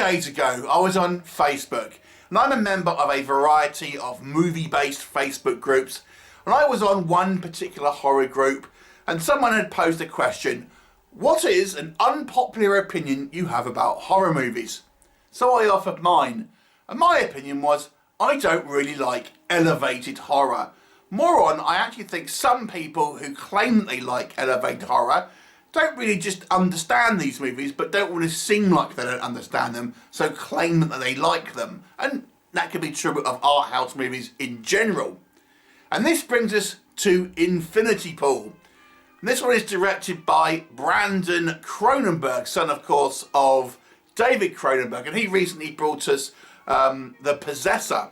days ago, I was on Facebook, and I'm a member of a variety of movie-based Facebook groups, and I was on one particular horror group, and someone had posed a question: what is an unpopular opinion you have about horror movies? So I offered mine, and my opinion was, I don't really like elevated horror. More on, I actually think some people who claim that they like elevated horror don't really just understand these movies, but don't want to seem like they don't understand them, so claim that they like them. And that could be true of art house movies in general. And this brings us to Infinity Pool. And this one is directed by Brandon Cronenberg, son, of course, of David Cronenberg, and he recently brought us The Possessor.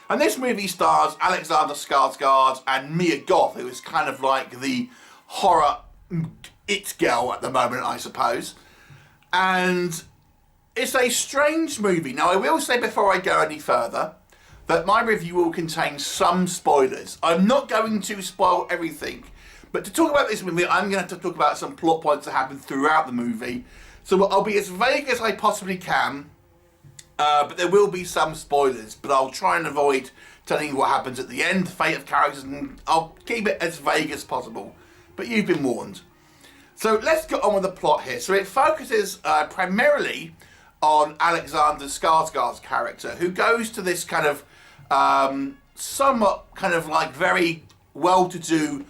And this movie stars Alexander Skarsgård and Mia Goth, who is kind of like the horror it girl at the moment, I suppose. And it's a strange movie. Now, I will say before I go any further that my review will contain some spoilers. I'm not going to spoil everything, but to talk about this movie, I'm going to have to talk about some plot points that happen throughout the movie. So I'll be as vague as I possibly can, but there will be some spoilers, but I'll try and avoid telling you what happens at the end, the fate of characters, and I'll keep it as vague as possible. But you've been warned. So let's get on with the plot here. So it focuses primarily on Alexander Skarsgård's character, who goes to this kind of somewhat kind of like very well-to-do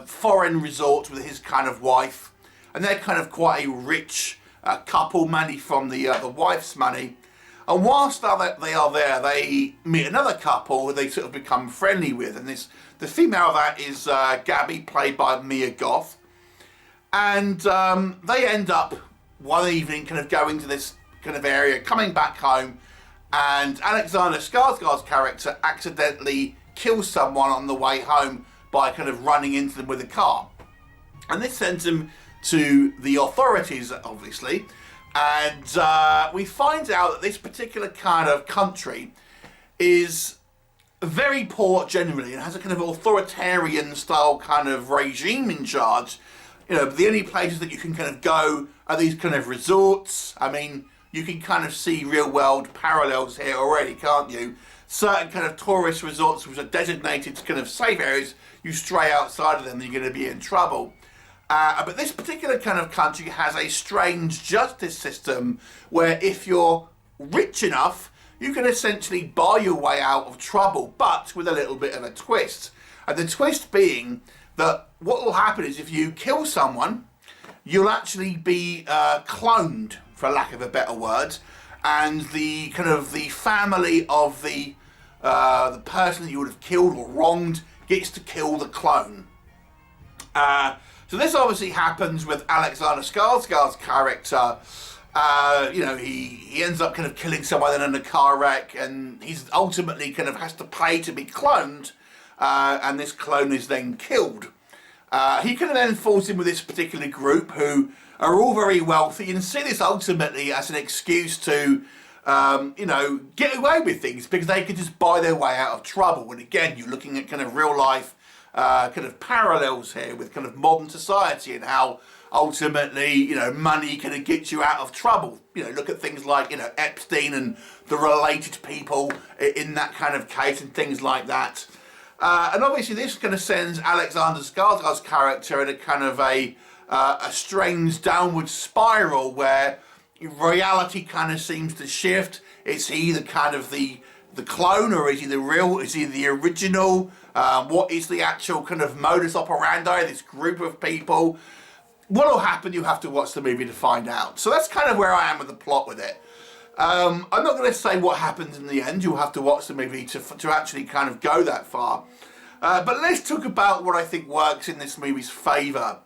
foreign resort with his kind of wife, and they're kind of quite a rich couple, mainly from the wife's money. And whilst they are there, they meet another couple who they sort of become friendly with, and the female of that is Gabby, played by Mia Goth. And they end up one evening kind of going to this kind of area, coming back home, and Alexander Skarsgård's character accidentally kills someone on the way home by kind of running into them with a car. And this sends him to the authorities, obviously. And we find out that this particular kind of country is very poor generally, and has a kind of authoritarian style kind of regime in charge. You know, the only places that you can kind of go are these kind of resorts. I mean, you can kind of see real world parallels here already, can't you? Certain kind of tourist resorts which are designated kind of safe areas, you stray outside of them, you're going to be in trouble. But this particular kind of country has a strange justice system where if you're rich enough, you can essentially buy your way out of trouble, but with a little bit of a twist. And the twist being that what will happen is if you kill someone, you'll actually be cloned, for lack of a better word, and the kind of the family of the person that you would have killed or wronged gets to kill the clone. So this obviously happens with Alexander Skarsgård's character. You know, he ends up kind of killing someone in a car wreck, and he's ultimately kind of has to pay to be cloned, and this clone is then killed. He kind of then falls in with this particular group who are all very wealthy and see this ultimately as an excuse to, you know, get away with things because they could just buy their way out of trouble. And again, you're looking at kind of real life kind of parallels here with kind of modern society and how ultimately, you know, money kind of gets you out of trouble. You know, look at things like, you know, Epstein and the related people in that kind of case and things like that. And obviously this kind of sends Alexander Skarsgård's character in a kind of a strange downward spiral where reality kind of seems to shift. Is he the kind of the clone, or is he the real? Is he the original? What is the actual kind of modus operandi of this group of people? What will happen? You have to watch the movie to find out. So that's kind of where I am with the plot with it. I'm not going to say what happens in the end. You'll have to watch the movie to actually kind of go that far. But let's talk about what I think works in this movie's favour.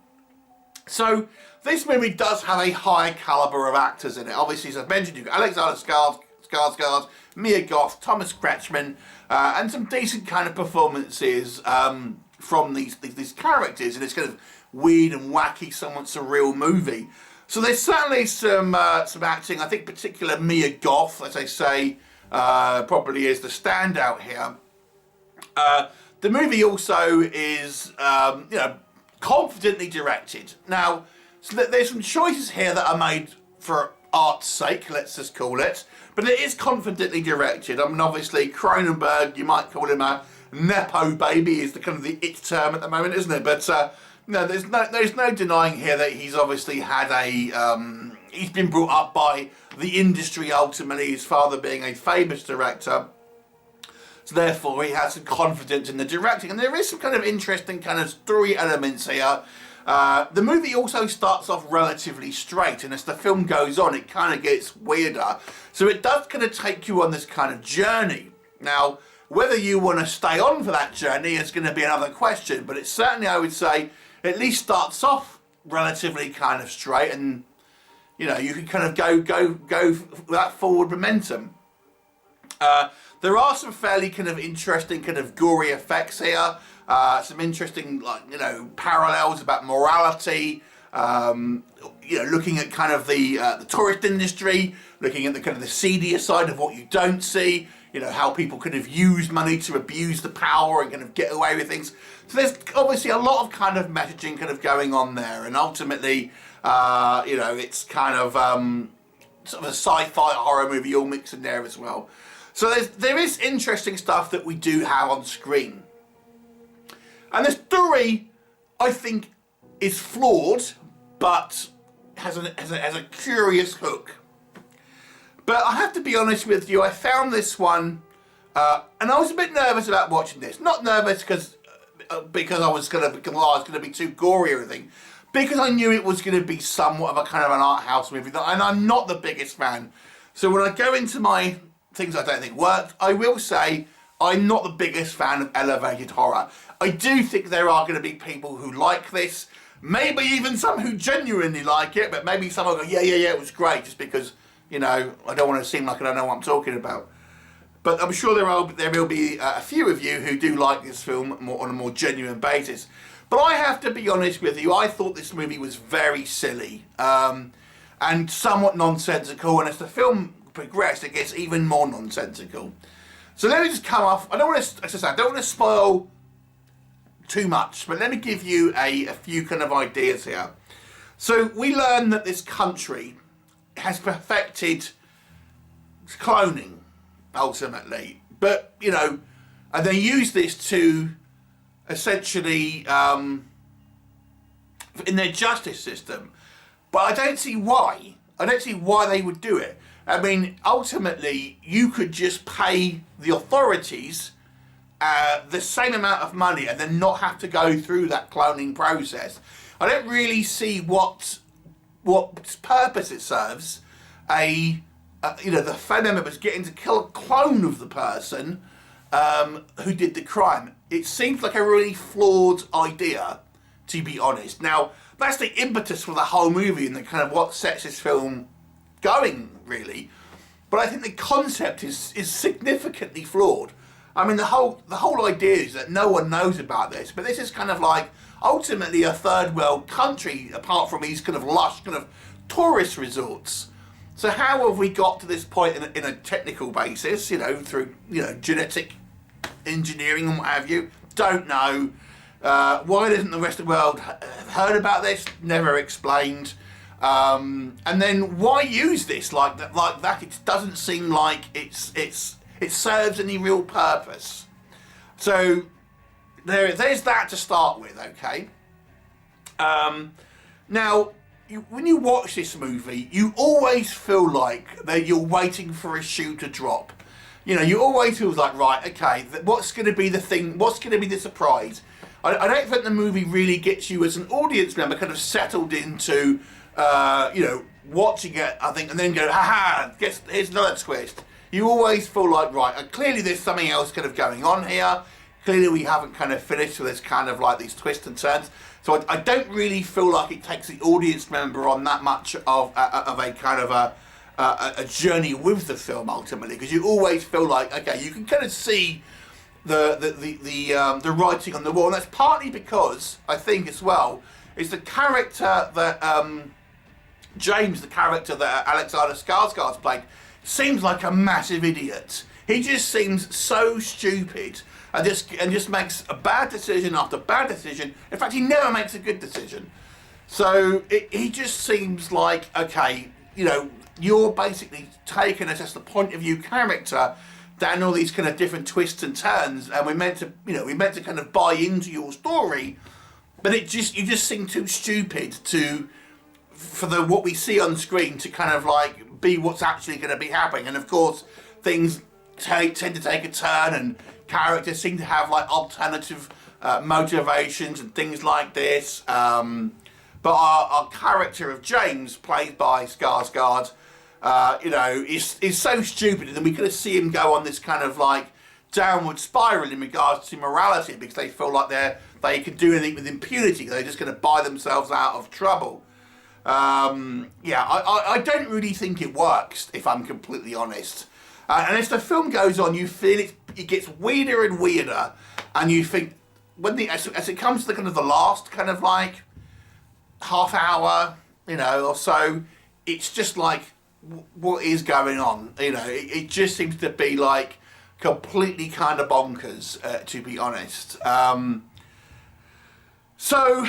So this movie does have a high calibre of actors in it. Obviously, as I've mentioned, you've got Alexander Skarsgård, Mia Goth, Thomas Kretschmann, and some decent kind of performances from these characters, and it's kind of weird and wacky, somewhat surreal movie. So there's certainly some acting. I think particular Mia Goth, as I say, probably is the standout here. The movie also is, you know, confidently directed. Now, so there's some choices here that are made for art's sake, let's just call it. But it is confidently directed. I mean, obviously, Cronenberg, you might call him a nepo baby, is the kind of the it term at the moment, isn't it? But no, there's no denying here that he's obviously had a he's been brought up by the industry ultimately, his father being a famous director. So therefore he has some confidence in the directing, and there is some kind of interesting kind of story elements here. The movie also starts off relatively straight, and as the film goes on it kind of gets weirder. So it does kind of take you on this kind of journey. Now, whether you want to stay on for that journey is going to be another question, but it certainly, I would say, at least starts off relatively kind of straight, and you know, you can kind of go with that forward momentum. There are some fairly kind of interesting kind of gory effects here. Some interesting, like, you know, parallels about morality. You know, looking at kind of the tourist industry, looking at the kind of the seedier side of what you don't see. You know, how people kind of use money to abuse the power and kind of get away with things. So there's obviously a lot of kind of messaging kind of going on there, and ultimately, you know, it's kind of sort of a sci-fi horror movie all mixed in there as well. So there is interesting stuff that we do have on screen. And the story, I think, is flawed, but has a curious hook. But I have to be honest with you, I found this one, and I was a bit nervous about watching this. Not nervous because I was going to be too gory or anything, because I knew it was going to be somewhat of a kind of an art house movie, and I'm not the biggest fan. So when I go into my things I don't think worked, I will say I'm not the biggest fan of elevated horror. I do think there are going to be people who like this, maybe even some who genuinely like it, but maybe some will go, yeah, it was great, just because, you know, I don't want to seem like I don't know what I'm talking about. But I'm sure there will be a few of you who do like this film on a more genuine basis. But I have to be honest with you, I thought this movie was very silly and somewhat nonsensical, and as the film progressed, it gets even more nonsensical. So let me just come off. I don't want to spoil too much, but let me give you a few kind of ideas here. So we learn that this country has perfected cloning ultimately, but you know, and they use this to essentially in their justice system. But I don't see why. I don't see why they would do it. I mean, ultimately, you could just pay the authorities the same amount of money and then not have to go through that cloning process. I don't really see what purpose it serves. You know, the family members getting to kill a clone of the person who did the crime. It seems like a really flawed idea, to be honest. Now, that's the impetus for the whole movie and the kind of what sets this film going, really. But I think the concept is significantly flawed. I mean, the whole idea is that no one knows about this, but this is kind of like ultimately a third world country, apart from these kind of lush kind of tourist resorts. So how have we got to this point in a technical basis, you know, through, you know, genetic engineering and what have you? Don't know. Why doesn't the rest of the world have heard about this? Never explained. And then why use this like that? It doesn't seem like it serves any real purpose. So there's that to start with, okay? Now, when you watch this movie, you always feel like that you're waiting for a shoe to drop. You know, you always feel like, right, okay, what's going to be the thing? What's going to be the surprise? I don't think the movie really gets you as an audience member kind of settled into, you know, watching it, I think, and then go, haha, here's another twist. You always feel like, right, clearly there's something else kind of going on here. Clearly we haven't kind of finished with this kind of like these twists and turns. So I don't really feel like it takes the audience member on that much of a kind of a journey with the film ultimately, because you always feel like, okay, you can kind of see the writing on the wall, and that's partly because I think as well is the character that James, the character that Alexander Skarsgård's played, seems like a massive idiot. He just seems so stupid and just makes a bad decision after bad decision. In fact, he never makes a good decision. So he just seems like, okay, you know, you're basically taking us as the point of view character down all these kind of different twists and turns, and we're meant to, you know, we're meant to kind of buy into your story, but you just seem too stupid for what we see on screen to kind of like be what's actually going to be happening. And of course, things tend to take a turn, and characters seem to have like alternative motivations and things like this. But our character of James, played by Skarsgård, you know, is so stupid, and then we kind of see him go on this kind of like downward spiral in regards to morality, because they feel like they can do anything with impunity. They're just going to buy themselves out of trouble. Yeah, I don't really think it works, if I'm completely honest. And as the film goes on, you feel it gets weirder and weirder, and you think as it comes to the kind of the last kind of like half hour, you know, or so, it's just like, what is going on? You know, it just seems to be like completely kind of bonkers, to be honest. So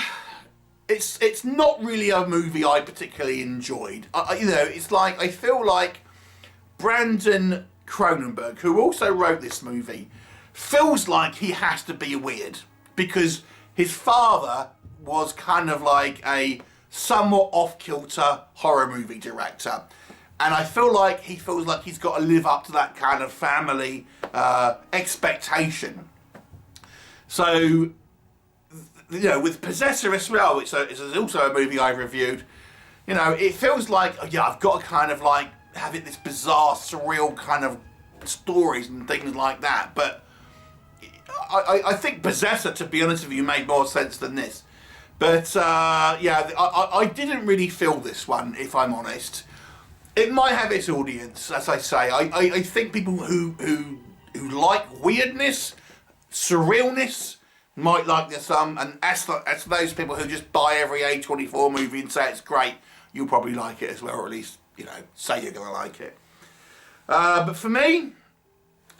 it's not really a movie I particularly enjoyed. You know, it's like, I feel like Brandon Cronenberg, who also wrote this movie, feels like he has to be weird, because his father was kind of like a somewhat off-kilter horror movie director. And I feel like he feels like he's got to live up to that kind of family expectation. So, you know, with Possessor as well, which is also a movie I've reviewed, you know, it feels like, yeah, I've got to kind of like have this bizarre, surreal kind of stories and things like that. But I think Possessor, to be honest with you, made more sense than this. But yeah, I didn't really feel this one, if I'm honest. It might have its audience, as I say. I think people who like weirdness, surrealness, might like this. And as those people who just buy every A24 movie and say it's great, you'll probably like it as well, or at least, you know, say you're going to like it. But for me,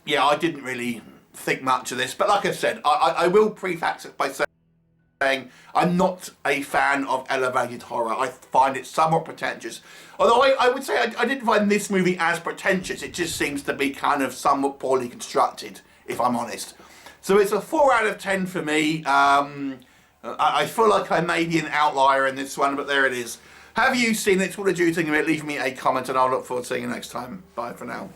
yeah, I didn't really think much of this. But like I said, I will preface it by saying I'm not a fan of elevated horror. I find it somewhat pretentious. Although I would say I didn't find this movie as pretentious. It just seems to be kind of somewhat poorly constructed, if I'm honest. So it's a 4 out of 10 for me. I feel like I may be an outlier in this one, but there it is. Have you seen it? What did you think of it? Leave me a comment and I'll look forward to seeing you next time. Bye for now.